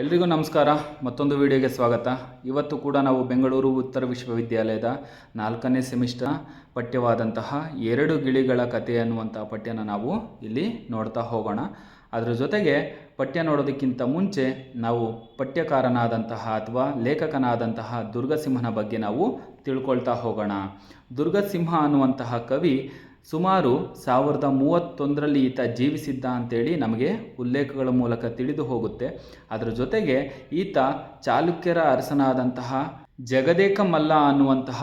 ಎಲ್ರಿಗೂ ನಮಸ್ಕಾರ. ಮತ್ತೊಂದು ವಿಡಿಯೋಗೆ ಸ್ವಾಗತ. ಇವತ್ತು ಕೂಡ ನಾವು ಬೆಂಗಳೂರು ಉತ್ತರ ವಿಶ್ವವಿದ್ಯಾಲಯದ 4ನೇ ಸೆಮಿಸ್ಟರ್ ಪಠ್ಯವಾದಂತಹ 2 ಗಿಳಿಗಳ ಕಥೆ ಅನ್ನುವಂಥ ಪಠ್ಯನ ನಾವು ಇಲ್ಲಿ ನೋಡ್ತಾ ಹೋಗೋಣ. ಅದರ ಜೊತೆಗೆ ಪಠ್ಯ ನೋಡೋದಕ್ಕಿಂತ ಮುಂಚೆ ನಾವು ಪಠ್ಯಕಾರನಾದಂತಹ ಅಥವಾ ಲೇಖಕನಾದಂತಹ ದುರ್ಗಸಿಂಹನ ಬಗ್ಗೆ ನಾವು ತಿಳ್ಕೊಳ್ತಾ ಹೋಗೋಣ. ದುರ್ಗಸಿಂಹ ಅನ್ನುವಂತಹ ಕವಿ ಸುಮಾರು 1031ರಲ್ಲಿ ಈತ ಜೀವಿಸಿದ್ದ ಅಂತೇಳಿ ನಮಗೆ ಉಲ್ಲೇಖಗಳ ಮೂಲಕ ತಿಳಿದು ಹೋಗುತ್ತೆ. ಅದರ ಜೊತೆಗೆ ಈತ ಚಾಲುಕ್ಯರ ಅರಸನಾದಂತಹ ಜಗದೇಕ ಮಲ್ಲ ಅನ್ನುವಂತಹ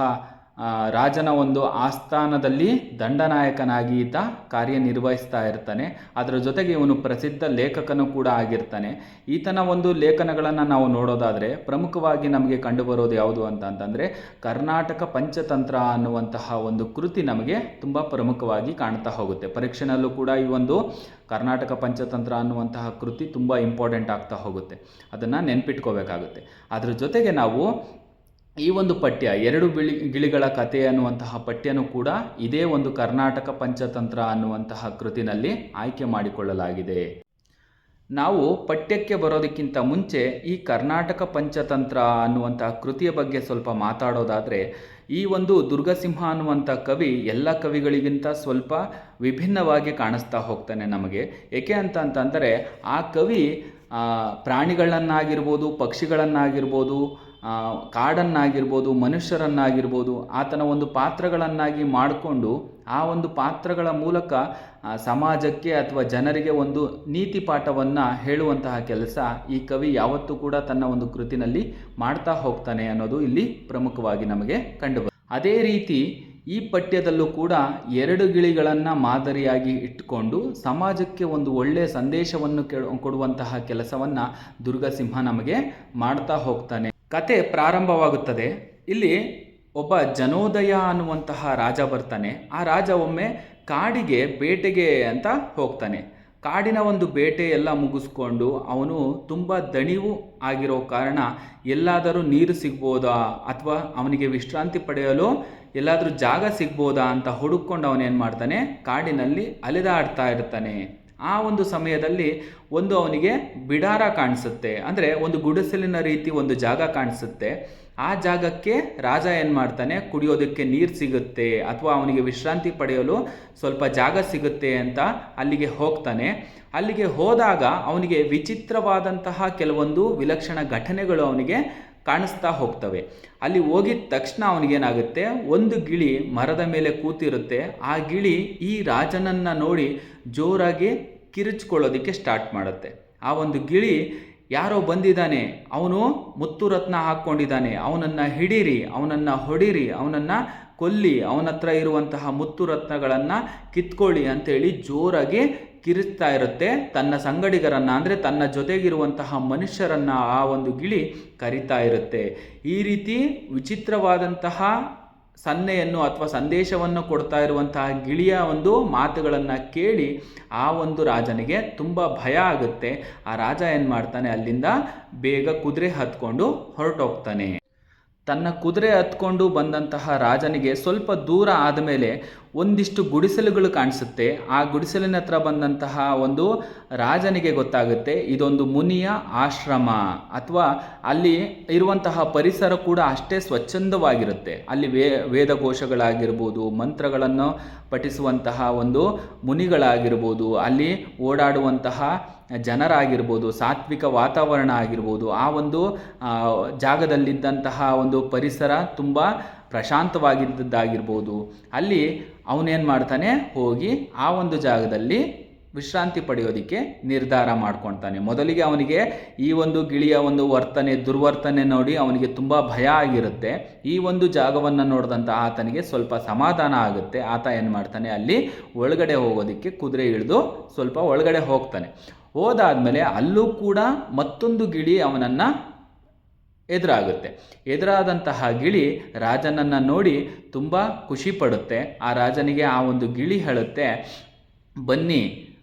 ರಾಜನ ಒಂದು ಆಸ್ಥಾನದಲ್ಲಿ ದಂಡನಾಯಕನಾಗಿ ಈತ ಕಾರ್ಯನಿರ್ವಹಿಸ್ತಾ ಇರ್ತಾನೆ. ಅದರ ಜೊತೆಗೆ ಇವನು ಪ್ರಸಿದ್ಧ ಲೇಖಕನೂ ಕೂಡ ಆಗಿರ್ತಾನೆ. ಈತನ ಒಂದು ಲೇಖನಗಳನ್ನು ನಾವು ನೋಡೋದಾದರೆ ಪ್ರಮುಖವಾಗಿ ನಮಗೆ ಕಂಡುಬರೋದು ಯಾವುದು ಅಂತಂದರೆ ಕರ್ನಾಟಕ ಪಂಚತಂತ್ರ ಅನ್ನುವಂತಹ ಒಂದು ಕೃತಿ ನಮಗೆ ತುಂಬ ಪ್ರಮುಖವಾಗಿ ಕಾಣ್ತಾ ಹೋಗುತ್ತೆ. ಪರೀಕ್ಷೆನಲ್ಲೂ ಕೂಡ ಈ ಒಂದು ಕರ್ನಾಟಕ ಪಂಚತಂತ್ರ ಅನ್ನುವಂತಹ ಕೃತಿ ತುಂಬ ಇಂಪಾರ್ಟೆಂಟ್ ಆಗ್ತಾ ಹೋಗುತ್ತೆ. ಅದನ್ನು ನೆನ್ಪಿಟ್ಕೋಬೇಕಾಗುತ್ತೆ. ಅದರ ಜೊತೆಗೆ ನಾವು ಈ ಒಂದು ಪಠ್ಯ 2 ಗಿಳಿಗಳ ಕಥೆ ಅನ್ನುವಂತಹ ಪಠ್ಯನೂ ಕೂಡ ಇದೇ ಒಂದು ಕರ್ನಾಟಕ ಪಂಚತಂತ್ರ ಅನ್ನುವಂತಹ ಕೃತಿನಲ್ಲಿ ಆಯ್ಕೆ ಮಾಡಿಕೊಳ್ಳಲಾಗಿದೆ. ನಾವು ಪಠ್ಯಕ್ಕೆ ಬರೋದಕ್ಕಿಂತ ಮುಂಚೆ ಈ ಕರ್ನಾಟಕ ಪಂಚತಂತ್ರ ಅನ್ನುವಂತಹ ಕೃತಿಯ ಬಗ್ಗೆ ಸ್ವಲ್ಪ ಮಾತಾಡೋದಾದರೆ, ಈ ಒಂದು ದುರ್ಗಸಿಂಹ ಅನ್ನುವಂಥ ಕವಿ ಎಲ್ಲ ಕವಿಗಳಿಗಿಂತ ಸ್ವಲ್ಪ ವಿಭಿನ್ನವಾಗಿ ಕಾಣಿಸ್ತಾ ಹೋಗ್ತಾನೆ ನಮಗೆ. ಏಕೆ ಅಂತಂದರೆ ಆ ಕವಿ ಪ್ರಾಣಿಗಳನ್ನಾಗಿರ್ಬೋದು, ಪಕ್ಷಿಗಳನ್ನಾಗಿರ್ಬೋದು, ಕಾಡನ್ನಾಗಿರ್ಬೋದು, ಮನುಷ್ಯರನ್ನಾಗಿರ್ಬೋದು ಆತನ ಒಂದು ಪಾತ್ರಗಳನ್ನಾಗಿ ಮಾಡಿಕೊಂಡು ಆ ಒಂದು ಪಾತ್ರಗಳ ಮೂಲಕ ಸಮಾಜಕ್ಕೆ ಅಥವಾ ಜನರಿಗೆ ಒಂದು ನೀತಿ ಪಾಠವನ್ನು ಹೇಳುವಂತಹ ಕೆಲಸ ಈ ಕವಿ ಯಾವತ್ತೂ ಕೂಡ ತನ್ನ ಒಂದು ಕೃತಿನಲ್ಲಿ ಮಾಡ್ತಾ ಹೋಗ್ತಾನೆ ಅನ್ನೋದು ಇಲ್ಲಿ ಪ್ರಮುಖವಾಗಿ ನಮಗೆ ಕಂಡುಬರುತ್ತೆ. ಅದೇ ರೀತಿ ಈ ಪಠ್ಯದಲ್ಲೂ ಕೂಡ 2 ಗಿಳಿಗಳನ್ನು ಮಾದರಿಯಾಗಿ ಇಟ್ಟುಕೊಂಡು ಸಮಾಜಕ್ಕೆ ಒಂದು ಒಳ್ಳೆಯ ಸಂದೇಶವನ್ನು ಕೊಡುವಂತಹ ಕೆಲಸವನ್ನು ದುರ್ಗಸಿಂಹ ನಮಗೆ ಮಾಡ್ತಾ ಹೋಗ್ತಾನೆ. ಕತೆ ಪ್ರಾರಂಭವಾಗುತ್ತದೆ. ಇಲ್ಲಿ ಒಬ್ಬ ಜನೋದಯ ಅನ್ನುವಂತಹ ರಾಜ ಬರ್ತಾನೆ. ಆ ರಾಜ ಒಮ್ಮೆ ಕಾಡಿಗೆ ಬೇಟೆಗೆ ಅಂತ ಹೋಗ್ತಾನೆ. ಕಾಡಿನ ಒಂದು ಬೇಟೆ ಎಲ್ಲ ಮುಗಿಸ್ಕೊಂಡು ಅವನು ತುಂಬ ದಣಿವು ಆಗಿರೋ ಕಾರಣ ಎಲ್ಲಾದರೂ ನೀರು ಸಿಗ್ಬೋದಾ ಅಥವಾ ಅವನಿಗೆ ವಿಶ್ರಾಂತಿ ಪಡೆಯಲು ಎಲ್ಲಾದರೂ ಜಾಗ ಸಿಗ್ಬೋದಾ ಅಂತ ಹುಡುಕೊಂಡು ಅವನೇನು ಮಾಡ್ತಾನೆ, ಕಾಡಿನಲ್ಲಿ ಅಲೆದಾಡ್ತಾ ಇರ್ತಾನೆ. ಆ ಒಂದು ಸಮಯದಲ್ಲಿ ಅವನಿಗೆ ಬಿಡಾರ ಕಾಣಿಸುತ್ತೆ, ಅಂದರೆ ಒಂದು ಗುಡಿಸಲಿನ ರೀತಿ ಒಂದು ಜಾಗ ಕಾಣಿಸುತ್ತೆ. ಆ ಜಾಗಕ್ಕೆ ರಾಜ ಏನು ಮಾಡ್ತಾನೆ, ಕುಡಿಯೋದಕ್ಕೆ ನೀರು ಸಿಗುತ್ತೆ ಅಥವಾ ಅವನಿಗೆ ವಿಶ್ರಾಂತಿ ಪಡೆಯಲು ಸ್ವಲ್ಪ ಜಾಗ ಸಿಗುತ್ತೆ ಅಂತ ಅಲ್ಲಿಗೆ ಹೋಗ್ತಾನೆ. ಅಲ್ಲಿಗೆ ಹೋದಾಗ ಅವನಿಗೆ ವಿಚಿತ್ರವಾದಂತಹ ಕೆಲವೊಂದು ವಿಲಕ್ಷಣ ಘಟನೆಗಳು ಅವನಿಗೆ ಕಾಣಿಸ್ತಾ ಹೋಗ್ತವೆ. ಅಲ್ಲಿ ಹೋಗಿದ ತಕ್ಷಣ ಅವನಿಗೇನಾಗುತ್ತೆ, ಒಂದು ಗಿಳಿ ಮರದ ಮೇಲೆ ಕೂತಿರುತ್ತೆ. ಆ ಗಿಳಿ ಈ ರಾಜನನ್ನು ನೋಡಿ ಜೋರಾಗಿ ಕಿರಿಚ್ಕೊಳ್ಳೋದಕ್ಕೆ ಸ್ಟಾರ್ಟ್ ಮಾಡುತ್ತೆ. ಆ ಒಂದು ಗಿಳಿ ಯಾರೋ ಬಂದಿದ್ದಾನೆ, ಅವನು ಮುತ್ತು ರತ್ನ ಹಾಕ್ಕೊಂಡಿದ್ದಾನೆ, ಅವನನ್ನು ಹಿಡೀರಿ, ಅವನನ್ನು ಹೊಡೀರಿ, ಅವನನ್ನು ಕೊಲ್ಲಿ, ಅವನ ಹತ್ರ ಇರುವಂತಹ ಮುತ್ತು ರತ್ನಗಳನ್ನು ಕಿತ್ಕೊಳ್ಳಿ ಅಂತೇಳಿ ಜೋರಾಗಿ ಕಿರಿಸ್ತಾ ಇರುತ್ತೆ. ತನ್ನ ಸಂಗಡಿಗರನ್ನು ಅಂದರೆ ತನ್ನ ಜೊತೆಗಿರುವಂತಹ ಮನುಷ್ಯರನ್ನು ಆ ಒಂದು ಗಿಳಿ ಕರಿತಾ ಇರುತ್ತೆ. ಈ ರೀತಿ ವಿಚಿತ್ರವಾದಂತಹ ಸನ್ನೆಯನ್ನು ಅಥವಾ ಸಂದೇಶವನ್ನು ಕೊಡ್ತಾ ಇರುವಂತಹ ಗಿಳಿಯ ಒಂದು ಮಾತುಗಳನ್ನು ಕೇಳಿ ಆ ಒಂದು ರಾಜನಿಗೆ ತುಂಬ ಭಯ ಆಗುತ್ತೆ. ಆ ರಾಜ ಏನು ಮಾಡ್ತಾನೆ, ಅಲ್ಲಿಂದ ಬೇಗ ಕುದುರೆ ಹತ್ಕೊಂಡು ಹೊರಟೋಗ್ತಾನೆ. ತನ್ನ ಕುದುರೆ ಹತ್ಕೊಂಡು ಬಂದಂತಹ ರಾಜನಿಗೆ ಸ್ವಲ್ಪ ದೂರ ಆದಮೇಲೆ ಒಂದಿಷ್ಟು ಗುಡಿಸಲುಗಳು ಕಾಣಿಸುತ್ತೆ. ಆ ಗುಡಿಸಲಿನ ಹತ್ರ ಬಂದಂತಹ ಒಂದು ರಾಜನಿಗೆ ಗೊತ್ತಾಗುತ್ತೆ ಇದೊಂದು ಮುನಿಯ ಆಶ್ರಮ ಅಥವಾ ಅಲ್ಲಿ ಇರುವಂತಹ ಪರಿಸರ ಕೂಡ ಅಷ್ಟೇ ಸ್ವಚ್ಛಂದವಾಗಿರುತ್ತೆ. ಅಲ್ಲಿ ವೇದಘೋಷಗಳಾಗಿರ್ಬೋದು, ಮಂತ್ರಗಳನ್ನು ಪಠಿಸುವಂತಹ ಒಂದು ಮುನಿಗಳಾಗಿರ್ಬೋದು, ಅಲ್ಲಿ ಓಡಾಡುವಂತಹ ಜನರಾಗಿರ್ಬೋದು, ಸಾತ್ವಿಕ ವಾತಾವರಣ ಆಗಿರ್ಬೋದು, ಆ ಒಂದು ಜಾಗದಲ್ಲಿದ್ದಂತಹ ಒಂದು ಪರಿಸರ ತುಂಬ ಪ್ರಶಾಂತವಾಗಿದ್ದದ್ದಾಗಿರ್ಬೋದು. ಅಲ್ಲಿ ಅವನೇನು ಮಾಡ್ತಾನೆ, ಹೋಗಿ ಆ ಒಂದು ಜಾಗದಲ್ಲಿ ವಿಶ್ರಾಂತಿ ಪಡೆಯೋದಕ್ಕೆ ನಿರ್ಧಾರ ಮಾಡ್ಕೊಳ್ತಾನೆ. ಮೊದಲಿಗೆ ಅವನಿಗೆ ಈ ಒಂದು ಗಿಳಿಯ ಒಂದು ದುರ್ವರ್ತನೆ ನೋಡಿ ಅವನಿಗೆ ತುಂಬ ಭಯ ಆಗಿರುತ್ತೆ. ಈ ಒಂದು ಜಾಗವನ್ನು ನೋಡಿದಂಥ ಆತನಿಗೆ ಸ್ವಲ್ಪ ಸಮಾಧಾನ ಆಗುತ್ತೆ. ಆತ ಏನು ಮಾಡ್ತಾನೆ, ಅಲ್ಲಿ ಒಳಗಡೆ ಹೋಗೋದಕ್ಕೆ ಕುದುರೆ ಇಳಿದು ಸ್ವಲ್ಪ ಒಳಗಡೆ ಹೋಗ್ತಾನೆ. ಹೋದಾದ್ಮೇಲೆ ಅಲ್ಲೂ ಕೂಡ ಮತ್ತೊಂದು ಗಿಳಿ ಅವನನ್ನು ಎದುರಾಗುತ್ತೆ. ಎದುರಾದಂತಹ ಗಿಳಿ ರಾಜನನ್ನು ನೋಡಿ ತುಂಬ ಖುಷಿ ಪಡುತ್ತೆ. ಆ ರಾಜನಿಗೆ ಆ ಒಂದು ಗಿಳಿ ಹೇಳುತ್ತೆ, ಬನ್ನಿ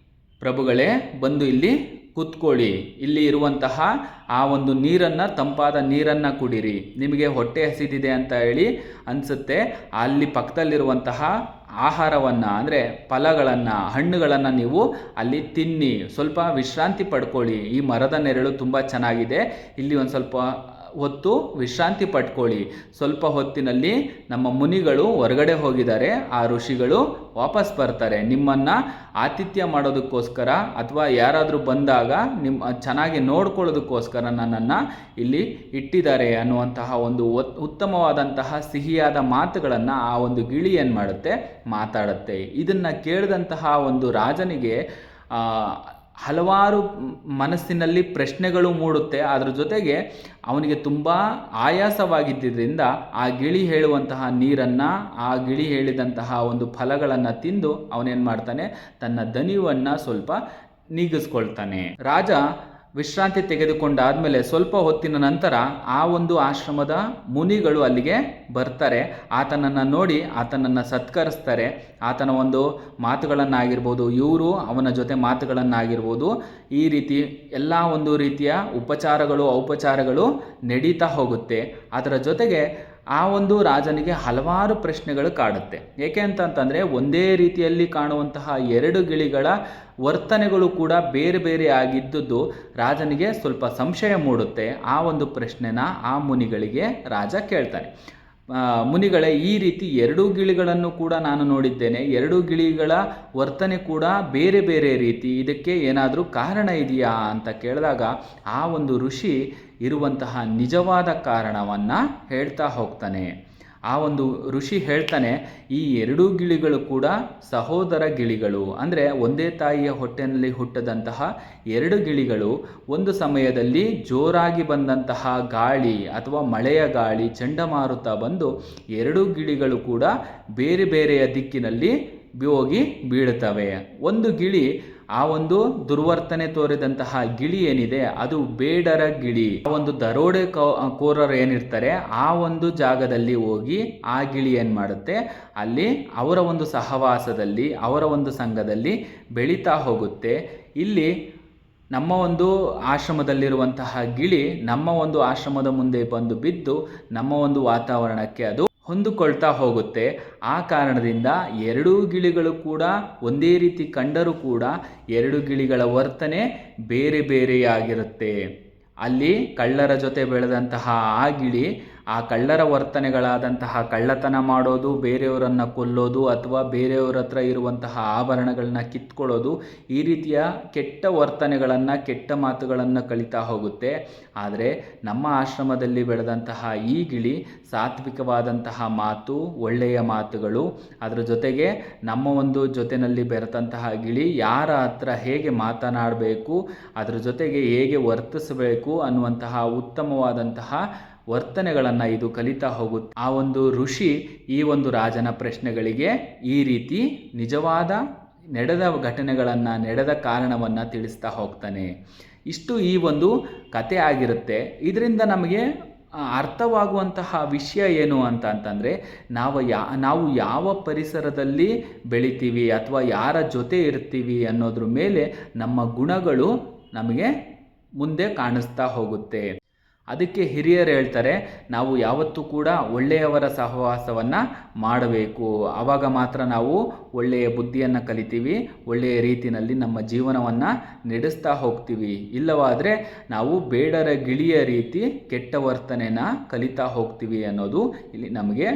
ಪ್ರಭುಗಳೇ, ಬಂದು ಇಲ್ಲಿ ಕೂತ್ಕೊಳ್ಳಿ, ಇಲ್ಲಿ ಇರುವಂತಹ ಆ ಒಂದು ನೀರನ್ನು, ತಂಪಾದ ನೀರನ್ನು ಕುಡೀರಿ, ನಿಮಗೆ ಹೊಟ್ಟೆ ಹಸಿದಿದೆ ಅಂತ ಹೇಳಿ ಅನಿಸುತ್ತೆ. ಅಲ್ಲಿ ಪಕ್ಕದಲ್ಲಿರುವಂತಹ ಆಹಾರವನ್ನು ಅಂದರೆ ಫಲಗಳನ್ನು ಹಣ್ಣುಗಳನ್ನು ನೀವು ಅಲ್ಲಿ ತಿನ್ನಿ, ಸ್ವಲ್ಪ ವಿಶ್ರಾಂತಿ ಪಡ್ಕೊಳ್ಳಿ. ಈ ಮರದ ನೆರಳು ತುಂಬ ಚೆನ್ನಾಗಿದೆ, ಇಲ್ಲಿ ಒಂದು ಸ್ವಲ್ಪ ಹೊತ್ತು ವಿಶ್ರಾಂತಿ ಪಡ್ಕೊಳ್ಳಿ. ಸ್ವಲ್ಪ ಹೊತ್ತಿನಲ್ಲಿ ನಮ್ಮ ಮುನಿಗಳು ಹೊರಗಡೆ ಹೋಗಿದ್ದಾರೆ, ಆ ಋಷಿಗಳು ವಾಪಸ್ ಬರ್ತಾರೆ. ನಿಮ್ಮನ್ನು ಆತಿಥ್ಯ ಮಾಡೋದಕ್ಕೋಸ್ಕರ ಅಥವಾ ಯಾರಾದರೂ ಬಂದಾಗ ಚೆನ್ನಾಗಿ ನೋಡ್ಕೊಳ್ಳೋದಕ್ಕೋಸ್ಕರ ನನ್ನನ್ನು ಇಲ್ಲಿ ಇಟ್ಟಿದ್ದಾರೆ ಅನ್ನುವಂತಹ ಒಂದು ಉತ್ತಮವಾದಂತಹ ಸಿಹಿಯಾದ ಮಾತುಗಳನ್ನು ಆ ಒಂದು ಗಿಳಿ ಏನು ಮಾಡುತ್ತೆ, ಮಾತಾಡುತ್ತೆ. ಇದನ್ನು ಕೇಳಿದಂತಹ ಒಂದು ರಾಜನಿಗೆ ಹಲವಾರು ಮನಸ್ಸಿನಲ್ಲಿ ಪ್ರಶ್ನೆಗಳು ಮೂಡುತ್ತೆ. ಅದರ ಜೊತೆಗೆ ಅವನಿಗೆ ತುಂಬ ಆಯಾಸವಾಗಿದ್ದರಿಂದ ಆ ಗಿಳಿ ಹೇಳುವಂತಹ ನೀರನ್ನು, ಆ ಗಿಳಿ ಹೇಳಿದಂತಹ ಒಂದು ಫಲಗಳನ್ನು ತಿಂದು ಅವನೇನು ಮಾಡ್ತಾನೆ, ತನ್ನ ದಣಿವನ್ನು ಸ್ವಲ್ಪ ನೀಗಿಸ್ಕೊಳ್ತಾನೆ. ರಾಜ ವಿಶ್ರಾಂತಿ ತೆಗೆದುಕೊಂಡಾದಮೇಲೆ ಸ್ವಲ್ಪ ಹೊತ್ತಿನ ನಂತರ ಆ ಒಂದು ಆಶ್ರಮದ ಮುನಿಗಳು ಅಲ್ಲಿಗೆ ಬರ್ತಾರೆ. ಆತನನ್ನು ನೋಡಿ ಆತನನ್ನು ಸತ್ಕರಿಸ್ತಾರೆ. ಆತನ ಒಂದು ಮಾತುಗಳನ್ನಾಗಿರ್ಬೋದು, ಇವರು ಅವನ ಜೊತೆ ಮಾತುಗಳನ್ನಾಗಿರ್ಬೋದು, ಈ ರೀತಿ ಎಲ್ಲ ಒಂದು ರೀತಿಯ ಉಪಚಾರಗಳು ಔಪಚಾರಗಳು ನಡೀತಾ ಹೋಗುತ್ತೆ. ಅದರ ಜೊತೆಗೆ ಆ ಒಂದು ರಾಜನಿಗೆ ಹಲವಾರು ಪ್ರಶ್ನೆಗಳು ಕಾಡುತ್ತೆ. ಏಕೆ ಅಂತಂತಂದರೆ ಒಂದೇ ರೀತಿಯಲ್ಲಿ ಕಾಣುವಂತಹ ಎರಡು ಗಿಳಿಗಳ ವರ್ತನೆಗಳು ಕೂಡ ಬೇರೆ ಬೇರೆ ಆಗಿದ್ದುದು ರಾಜನಿಗೆ ಸ್ವಲ್ಪ ಸಂಶಯ ಮೂಡುತ್ತೆ. ಆ ಒಂದು ಪ್ರಶ್ನೆನ ಆ ಮುನಿಗಳಿಗೆ ರಾಜ ಕೇಳ್ತಾನೆ. ಮುನಿಗಳೇ, ಈ ರೀತಿ ಎರಡೂ ಗಿಳಿಗಳನ್ನು ಕೂಡ ನಾನು ನೋಡಿದ್ದೇನೆ, ಎರಡೂ ಗಿಳಿಗಳ ವರ್ತನೆ ಕೂಡ ಬೇರೆ ಬೇರೆ ರೀತಿ, ಇದಕ್ಕೆ ಏನಾದರೂ ಕಾರಣ ಇದೆಯಾ ಅಂತ ಕೇಳಿದಾಗ ಆ ಒಂದು ಋಷಿ ಇರುವಂತಹ ನಿಜವಾದ ಕಾರಣವನ್ನು ಹೇಳ್ತಾ ಹೋಗ್ತಾನೆ. ಆ ಒಂದು ಋಷಿ ಹೇಳ್ತಾನೆ, ಈ ಎರಡೂ ಗಿಳಿಗಳು ಕೂಡ ಸಹೋದರ ಗಿಳಿಗಳು, ಅಂದರೆ ಒಂದೇ ತಾಯಿಯ ಹೊಟ್ಟೆಯಲ್ಲಿ ಹುಟ್ಟದಂತಹ ಎರಡು ಗಿಳಿಗಳು ಒಂದು ಸಮಯದಲ್ಲಿ ಜೋರಾಗಿ ಬಂದಂತಹ ಗಾಳಿ ಅಥವಾ ಮಳೆಯ ಗಾಳಿ, ಚಂಡಮಾರುತ ಬಂದು ಎರಡೂ ಗಿಳಿಗಳು ಕೂಡ ಬೇರೆ ಬೇರೆಯ ದಿಕ್ಕಿನಲ್ಲಿ ಹೋಗಿ ಬೀಳುತ್ತವೆ. ಒಂದು ಗಿಳಿ, ಆ ಒಂದು ದುರ್ವರ್ತನೆ ತೋರಿದಂತಹ ಗಿಳಿ ಏನಿದೆ ಅದು ಬೇಡರ ಗಿಳಿ. ಆ ಒಂದು ದರೋಡೆ ಕೋರರು ಏನಿರ್ತಾರೆ ಆ ಒಂದು ಜಾಗದಲ್ಲಿ ಹೋಗಿ ಆ ಗಿಳಿ ಏನು ಮಾಡುತ್ತೆ, ಅಲ್ಲಿ ಅವರ ಒಂದು ಸಹವಾಸದಲ್ಲಿ, ಅವರ ಒಂದು ಸಂಘದಲ್ಲಿ ಬೆಳೀತಾ ಹೋಗುತ್ತೆ. ಇಲ್ಲಿ ನಮ್ಮ ಒಂದು ಆಶ್ರಮದಲ್ಲಿರುವಂತಹ ಗಿಳಿ ನಮ್ಮ ಒಂದು ಆಶ್ರಮದ ಮುಂದೆ ಬಂದು ಬಿದ್ದು ನಮ್ಮ ಒಂದು ವಾತಾವರಣಕ್ಕೆ ಅದು ಹೊಂದಿಕೊಳ್ತಾ ಹೋಗುತ್ತೆ. ಆ ಕಾರಣದಿಂದ ಎರಡೂ ಗಿಳಿಗಳು ಕೂಡ ಒಂದೇ ರೀತಿ ಕಂಡರೂ ಕೂಡ ಎರಡು ಗಿಳಿಗಳ ವರ್ತನೆ ಬೇರೆ ಬೇರೆಯಾಗಿರುತ್ತೆ. ಅಲ್ಲಿ ಕಳ್ಳರ ಜೊತೆ ಬೆಳೆದಂತಹ ಆ ಗಿಳಿ ಆ ಕಳ್ಳರ ವರ್ತನೆಗಳಾದಂತಹ ಕಳ್ಳತನ ಮಾಡೋದು, ಬೇರೆಯವರನ್ನು ಕೊಲ್ಲೋದು ಅಥವಾ ಬೇರೆಯವರ ಹತ್ರ ಇರುವಂತಹ ಆಭರಣಗಳನ್ನ ಕಿತ್ಕೊಳ್ಳೋದು, ಈ ರೀತಿಯ ಕೆಟ್ಟ ವರ್ತನೆಗಳನ್ನು, ಕೆಟ್ಟ ಮಾತುಗಳನ್ನು ಕಲಿತಾ ಹೋಗುತ್ತೆ. ಆದರೆ ನಮ್ಮ ಆಶ್ರಮದಲ್ಲಿ ಬೆಳೆದಂತಹ ಈ ಗಿಳಿ ಸಾತ್ವಿಕವಾದಂತಹ ಮಾತು, ಒಳ್ಳೆಯ ಮಾತುಗಳು, ಅದರ ಜೊತೆಗೆ ನಮ್ಮ ಒಂದು ಜೊತೆಯಲ್ಲಿ ಬೆರೆತಂತಹ ಗಿಳಿ ಯಾರ ಹತ್ರ ಹೇಗೆ ಮಾತನಾಡಬೇಕು, ಅದರ ಜೊತೆಗೆ ಹೇಗೆ ವರ್ತಿಸಬೇಕು ಅನ್ನುವಂತಹ ಉತ್ತಮವಾದಂತಹ ವರ್ತನೆಗಳನ್ನು ಇದು ಕಲಿತಾ ಹೋಗುತ್ತೆ. ಆ ಒಂದು ಋಷಿ ಈ ಒಂದು ರಾಜನ ಪ್ರಶ್ನೆಗಳಿಗೆ ಈ ರೀತಿ ನಿಜವಾದ ನಡೆದ ಘಟನೆಗಳನ್ನು, ನಡೆದ ಕಾರಣವನ್ನು ತಿಳಿಸ್ತಾ ಹೋಗ್ತಾನೆ. ಇಷ್ಟು ಈ ಒಂದು ಕತೆ ಆಗಿರುತ್ತೆ. ಇದರಿಂದ ನಮಗೆ ಅರ್ಥವಾಗುವಂತಹ ವಿಷಯ ಏನು ಅಂತಂದರೆ, ನಾವು ಯಾವ ಪರಿಸರದಲ್ಲಿ ಬೆಳಿತೀವಿ ಅಥವಾ ಯಾರ ಜೊತೆ ಇರ್ತೀವಿ ಅನ್ನೋದ್ರ ಮೇಲೆ ನಮ್ಮ ಗುಣಗಳು ನಮಗೆ ಮುಂದೆ ಕಾಣಿಸ್ತಾ ಹೋಗುತ್ತೆ. ಅದಕ್ಕೆ ಹಿರಿಯರು ಹೇಳ್ತಾರೆ, ನಾವು ಯಾವತ್ತೂ ಕೂಡ ಒಳ್ಳೆಯವರ ಸಹವಾಸವನ್ನು ಮಾಡಬೇಕು. ಆವಾಗ ಮಾತ್ರ ನಾವು ಒಳ್ಳೆಯ ಬುದ್ಧಿಯನ್ನು ಕಲಿತೀವಿ, ಒಳ್ಳೆಯ ರೀತಿಯಲ್ಲಿ ನಮ್ಮ ಜೀವನವನ್ನು ನಡೆಸ್ತಾ ಹೋಗ್ತೀವಿ. ಇಲ್ಲವಾದರೆ ನಾವು ಬೇಡರ ಗಿಳಿಯ ರೀತಿ ಕೆಟ್ಟ ವರ್ತನೆನ ಕಲಿತಾ ಹೋಗ್ತೀವಿ ಅನ್ನೋದು ಇಲ್ಲಿ ನಮಗೆ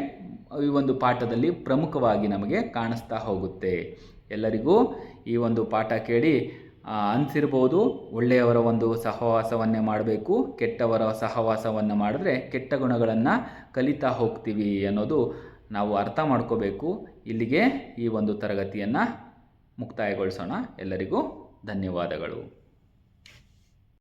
ಈ ಒಂದು ಪಾಠದಲ್ಲಿ ಪ್ರಮುಖವಾಗಿ ನಮಗೆ ಕಾಣಿಸ್ತಾ ಹೋಗುತ್ತೆ. ಎಲ್ಲರಿಗೂ ಈ ಒಂದು ಪಾಠ ಕೇಳಿ ಅನಿಸಿರ್ಬೋದು, ಒಳ್ಳೆಯವರ ಒಂದು ಸಹವಾಸವನ್ನೇ ಮಾಡಬೇಕು, ಕೆಟ್ಟವರ ಸಹವಾಸವನ್ನು ಮಾಡಿದ್ರೆ ಕೆಟ್ಟ ಗುಣಗಳನ್ನು ಕಲಿತಾ ಹೋಗ್ತೀವಿ ಅನ್ನೋದು ನಾವು ಅರ್ಥ ಮಾಡ್ಕೋಬೇಕು. ಇಲ್ಲಿಗೆ ಈ ಒಂದು ತರಗತಿಯನ್ನು ಮುಕ್ತಾಯಗೊಳಿಸೋಣ. ಎಲ್ಲರಿಗೂ ಧನ್ಯವಾದಗಳು.